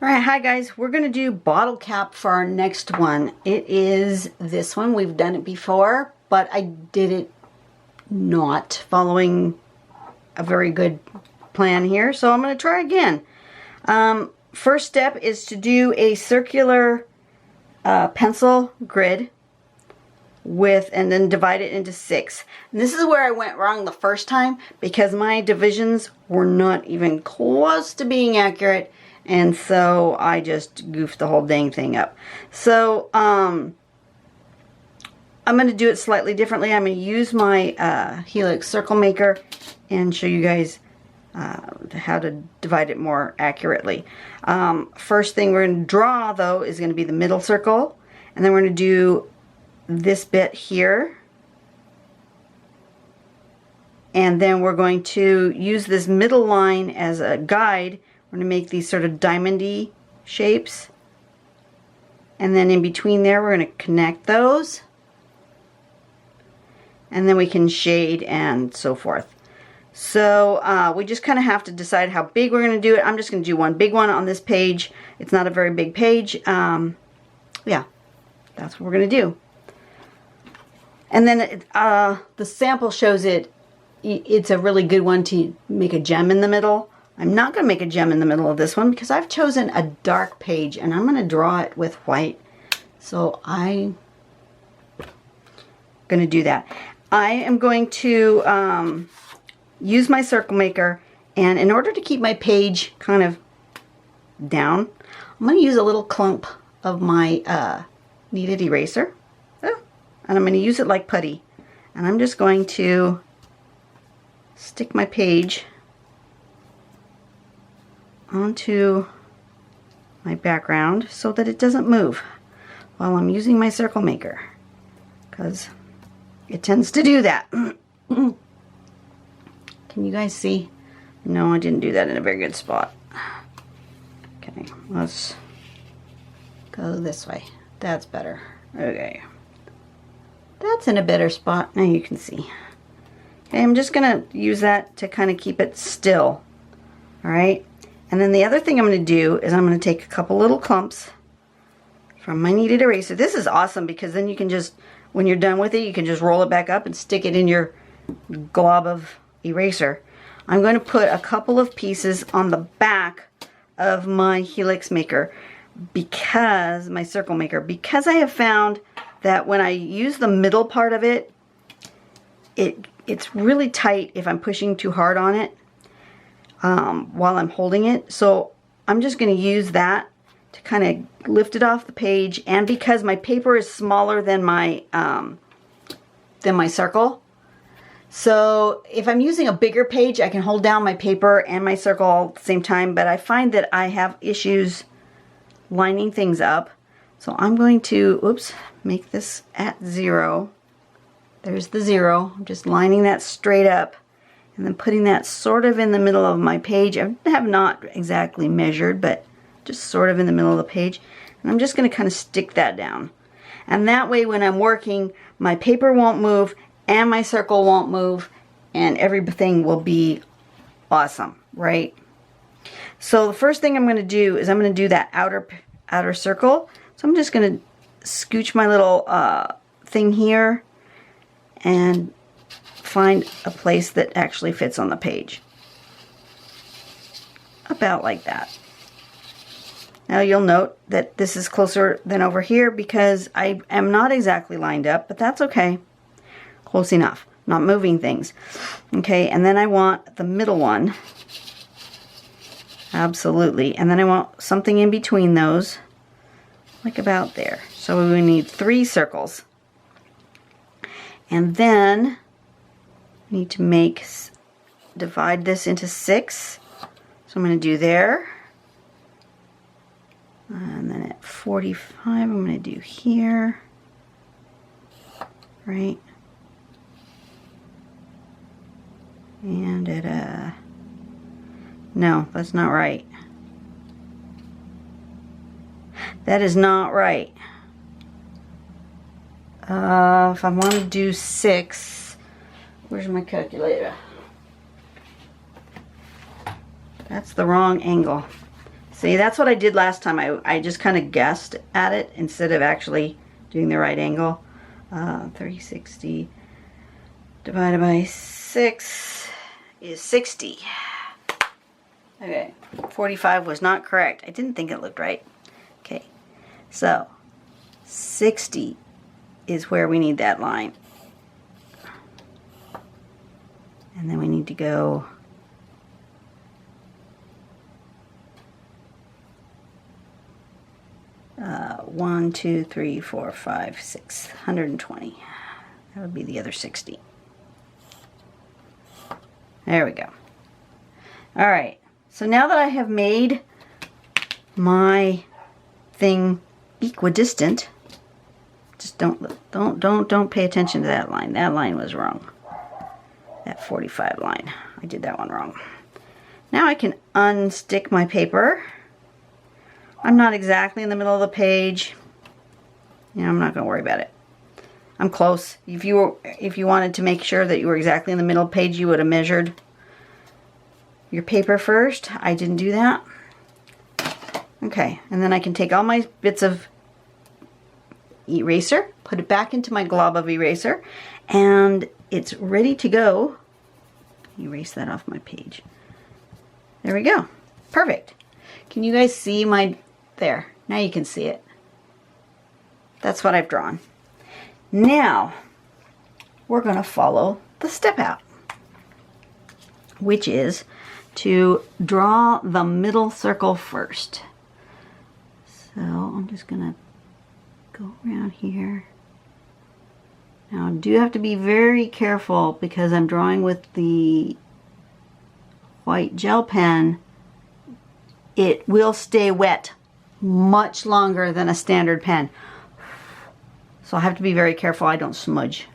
Alright, hi guys. We're going to do bottle cap for our next one. It is this one. We've done it before, but I did it not following a very good plan here, so I'm going to try again. First step is to do a circular pencil grid and then divide it into 6. And this is where I went wrong the first time because my divisions were not even close to being accurate. And so I just goofed the whole dang thing up. So I'm going to do it slightly differently. I'm going to use my Helix circle maker and show you guys how to divide it more accurately. First thing we're going to draw though is going to be the middle circle, and then we're going to do this bit here, and then we're going to use this middle line as a guide. We're going to make these sort of diamond-y shapes, and then in between there we're going to connect those, and then we can shade and so forth. So we just kind of have to decide how big we're going to do it. I'm just going to do one big one on this page. It's not a very big page. Yeah, that's what we're going to do. And then the sample shows it's a really good one to make a gem in the middle. I'm not going to make a gem in the middle of this one because I've chosen a dark page and I'm going to draw it with white. So I'm going to do that. I am going to use my circle maker, and in order to keep my page kind of down, I'm going to use a little clump of my kneaded eraser. And I'm going to use it like putty. And I'm just going to stick my page onto my background so that it doesn't move while I'm using my circle maker, because it tends to do that. Can you guys see? No, I didn't do that in a very good spot. Okay, let's go this way. That's better. Okay. That's in a better spot. Now you can see. Okay, I'm just going to use that to kind of keep it still. Alright? And then the other thing I'm going to do is I'm going to take a couple little clumps from my kneaded eraser. This is awesome because then you can just, when you're done with it, you can just roll it back up and stick it in your glob of eraser. I'm going to put a couple of pieces on the back of my Helix maker, because my circle maker, because I have found that when I use the middle part of it, it's really tight if I'm pushing too hard on it while I'm holding it. So I'm just going to use that to kind of lift it off the page. And because my paper is smaller than my circle, so if I'm using a bigger page, I can hold down my paper and my circle all at the same time. But I find that I have issues lining things up. So I'm going to, oops, make this at 0. There's the 0. I'm just lining that straight up and then putting that sort of in the middle of my page. I have not exactly measured, but just sort of in the middle of the page. And I'm just going to kind of stick that down. And that way when I'm working, my paper won't move and my circle won't move and everything will be awesome, right? So the first thing I'm going to do is I'm going to do that outer circle. So I'm just going to scooch my little thing here and find a place that actually fits on the page. About like that. Now you'll note that this is closer than over here because I am not exactly lined up, but that's okay. Close enough. Not moving things. Okay, and then I want the middle one. Absolutely. And then I want something in between those. Like about there. So we need 3 circles. And then we need to divide this into 6. So I'm going to do there. And then at 45 I'm going to do here. Right. And at no, that's not right. That is not right. If I want to do 6, where's my calculator? That's the wrong angle. See, that's what I did last time. I just kind of guessed at it instead of actually doing the right angle. 360 divided by 6 is 60. Okay, 45 was not correct. I didn't think it looked right. Okay, so 60 is where we need that line. And then we need to go one, two, three, four, five, 6, 120. That would be the other 60. There we go. All right. So now that I have made my thing equidistant, just don't pay attention to that line. That line was wrong. That 45 line. I did that one wrong. Now I can unstick my paper. I'm not exactly in the middle of the page. Yeah, I'm not going to worry about it. I'm close. If you wanted to make sure that you were exactly in the middle of the page, you would have measured your paper first. I didn't do that. Okay, and then I can take all my bits of eraser, put it back into my glob of eraser, and it's ready to go. Erase that off my page. There we go. Perfect. Can you guys see my... There. Now you can see it. That's what I've drawn. Now, we're going to follow the step out, which is to draw the middle circle first. So I'm just going to go around here. Now I do have to be very careful because I'm drawing with the white gel pen. It will stay wet much longer than a standard pen. So I have to be very careful I don't smudge.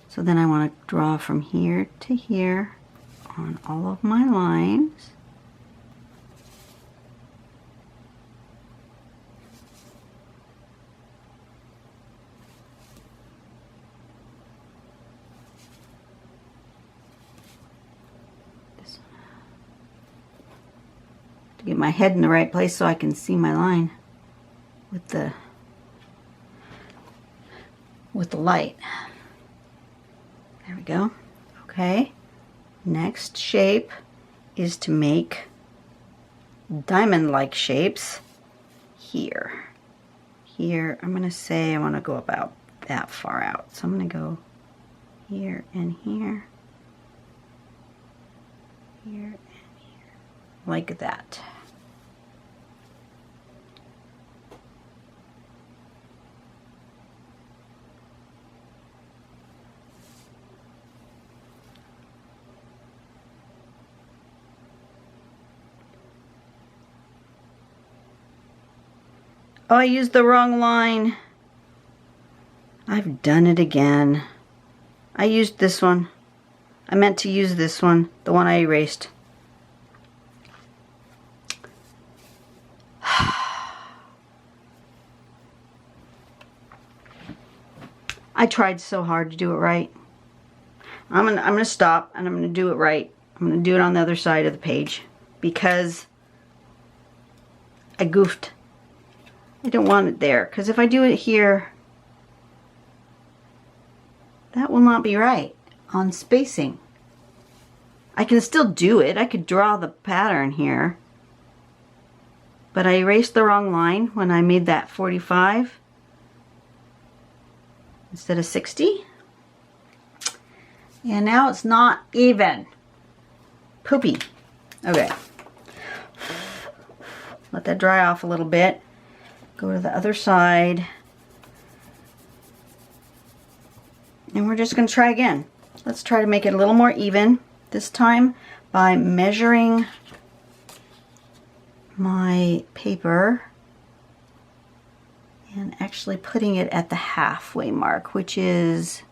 So then I want to draw from here to here on all of my lines. To get my head in the right place so I can see my line with the light. There we go. Okay. Next shape is to make diamond-like shapes here. Here, I'm going to say I want to go about that far out. So I'm going to go here and here. Here and here. Like that. Oh, I used the wrong line. I've done it again. I used this one. I meant to use this one, the one I erased. I tried so hard to do it right. I'm gonna stop and I'm gonna do it right. I'm gonna do it on the other side of the page because I goofed. I don't want it there, because if I do it here, that will not be right on spacing. I can still do it. I could draw the pattern here, but I erased the wrong line when I made that 45 instead of 60. And now it's not even. Poopy. Okay. Let that dry off a little bit. Go to the other side. And we're just going to try again. Let's try to make it a little more even. This time by measuring my paper and actually putting it at the halfway mark, which is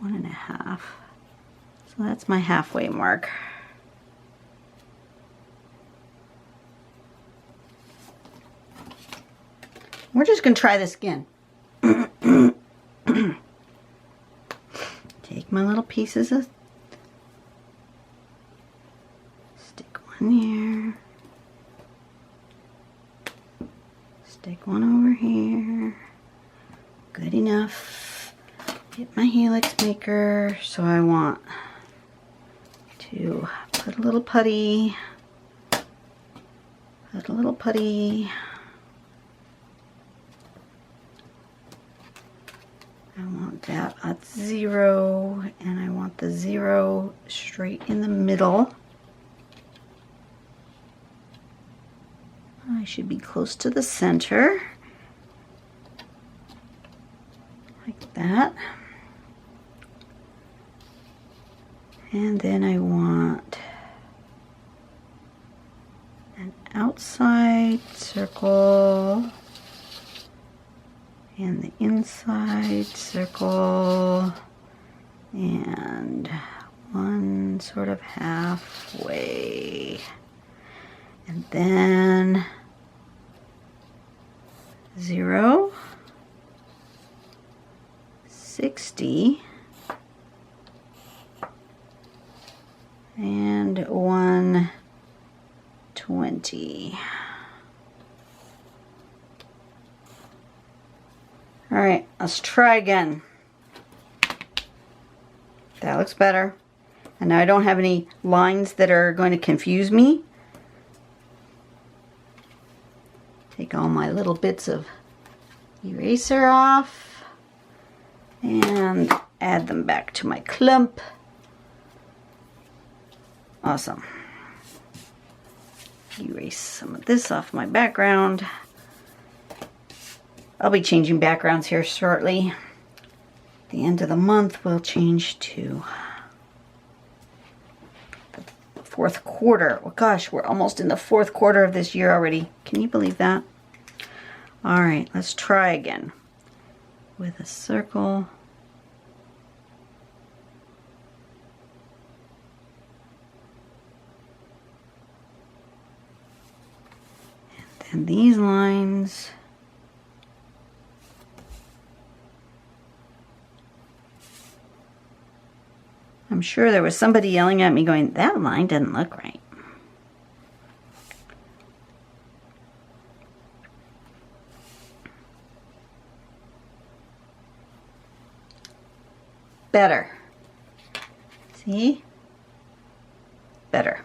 1.5. So that's my halfway mark. We're just going to try this again. Take my little pieces of, stick one Stick one over here. Good enough. Get my helix maker. So I want to put a little putty. Put a little putty. I want that at 0, and I want the 0 straight in the middle. I should be close to the center, like that. And then I want an outside circle and the inside circle and one sort of halfway. And then 0, 60, and 120. All right, let's try again. That looks better. And now I don't have any lines that are going to confuse me. Take all my little bits of eraser off and add them back to my clump. Awesome. Erase some of this off my background. I'll be changing backgrounds here shortly. At the end of the month, we'll change to the 4th quarter. Oh gosh, we're almost in the 4th quarter of this year already. Can you believe that? All right, let's try again with a circle. And then these lines. I'm sure there was somebody yelling at me going, that line doesn't look right. Better. See? Better.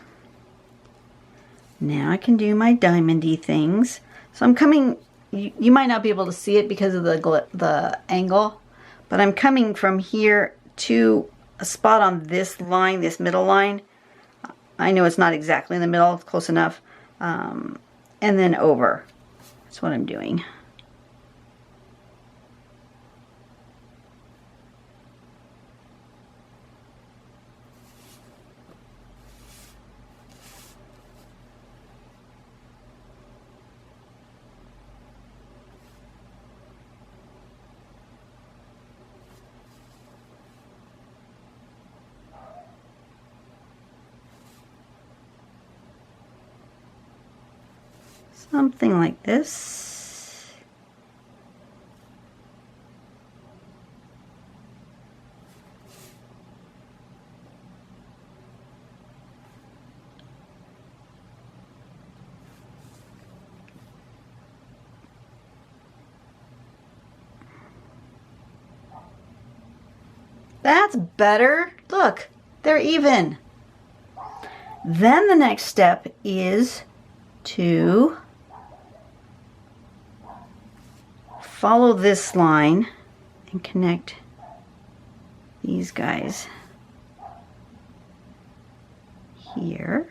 Now I can do my diamondy things. So I'm coming, you might not be able to see it because of the angle, but I'm coming from here to a spot on this line, this middle line. I know it's not exactly in the middle, it's close enough. And then over. That's what I'm doing. Something like this. That's better. Look, they're even. Then the next step is to follow this line and connect these guys here.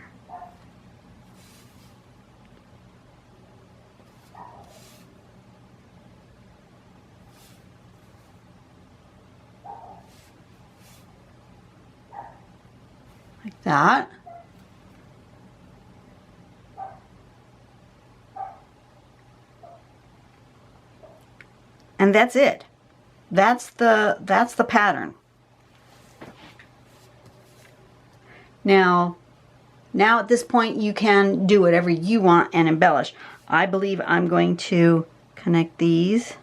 Like that. And that's it. That's the pattern. Now at this point you can do whatever you want and embellish. I believe I'm going to connect these,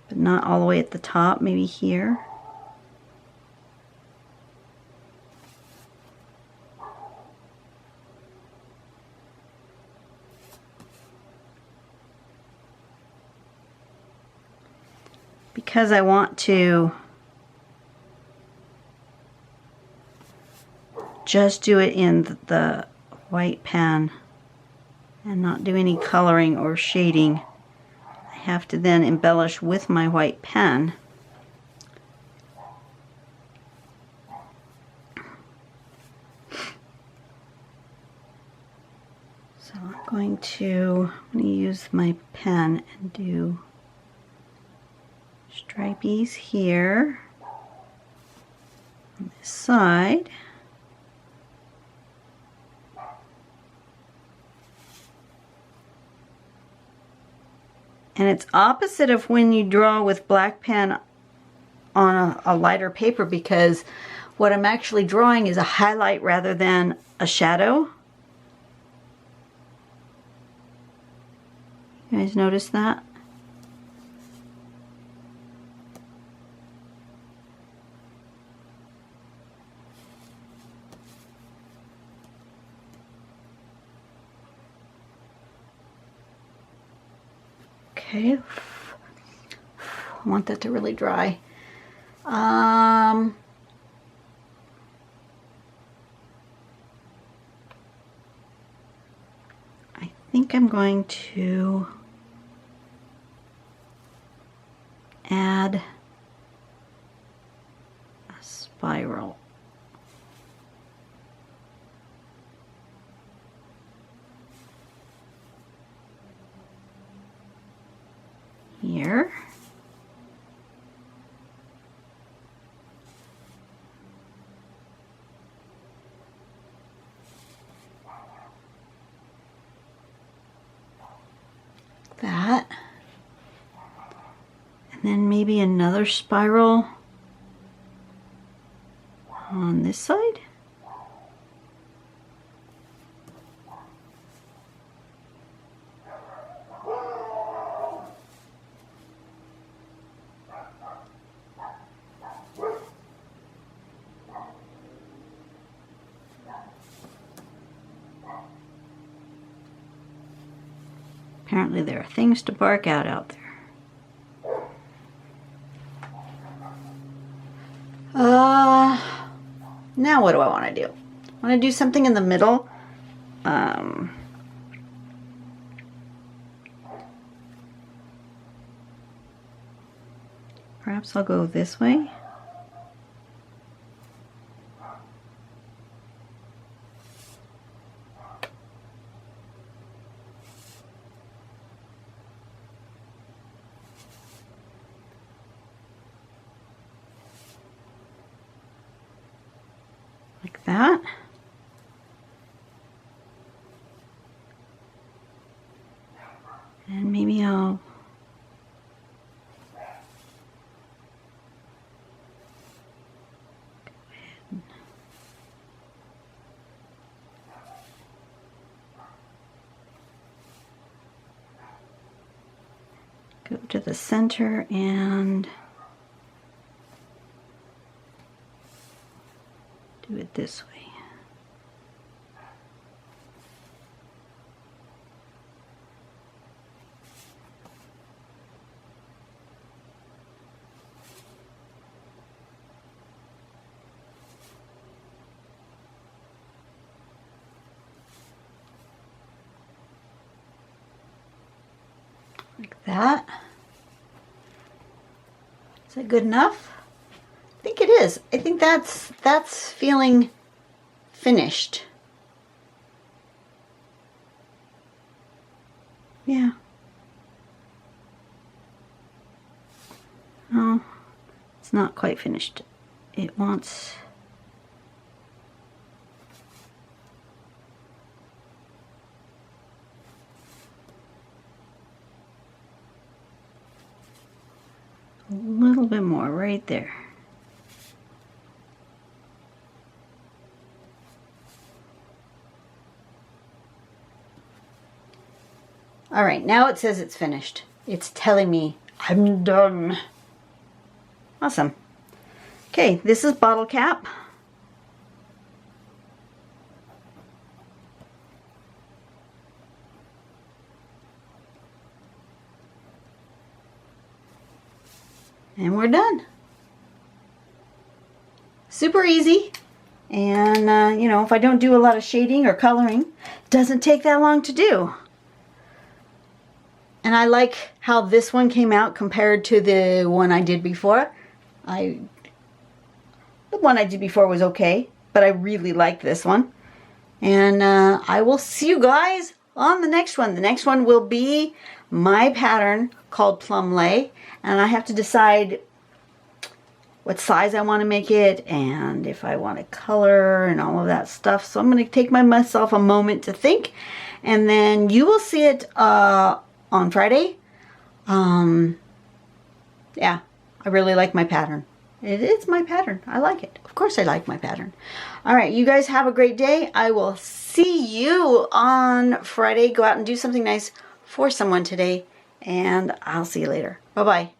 but not all the way at the top, maybe here. because I want to just do it in the white pen and not do any coloring or shading, I have to then embellish with my white pen. So I'm going to use my pen and do stripies here on this side. And it's opposite of when you draw with black pen on a lighter paper, because what I'm actually drawing is a highlight rather than a shadow. You guys notice that? Okay, I want that to really dry. I think I'm going to add a spiral. Here. That. And then maybe another spiral on this side. Apparently there are things to bark out there. Now what do I want to do? I want to do something in the middle. Perhaps I'll go this way. Like that. And maybe I'll go to the center and do it this way. Like that. Is that good enough? I think it is. I think that's feeling finished. Yeah. Oh, it's not quite finished. It wants a little bit more right there. All right, now it says it's finished. It's telling me I'm done. Awesome. Okay, this is Bottlecap. And we're done. Super easy. And, you know, if I don't do a lot of shading or coloring, it doesn't take that long to do. And I like how this one came out compared to the one I did before. The one I did before was okay, but I really like this one. And I will see you guys on the next one. The next one will be my pattern called Plum Lay. And I have to decide what size I want to make it and if I want to color and all of that stuff. So I'm going to take myself a moment to think, and then you will see it on Friday. Yeah, I really like my pattern. It's my pattern. I like it. Of course I like my pattern. All right, you guys have a great day. I will see you on Friday. Go out and do something nice for someone today, and I'll see you later. Bye-bye.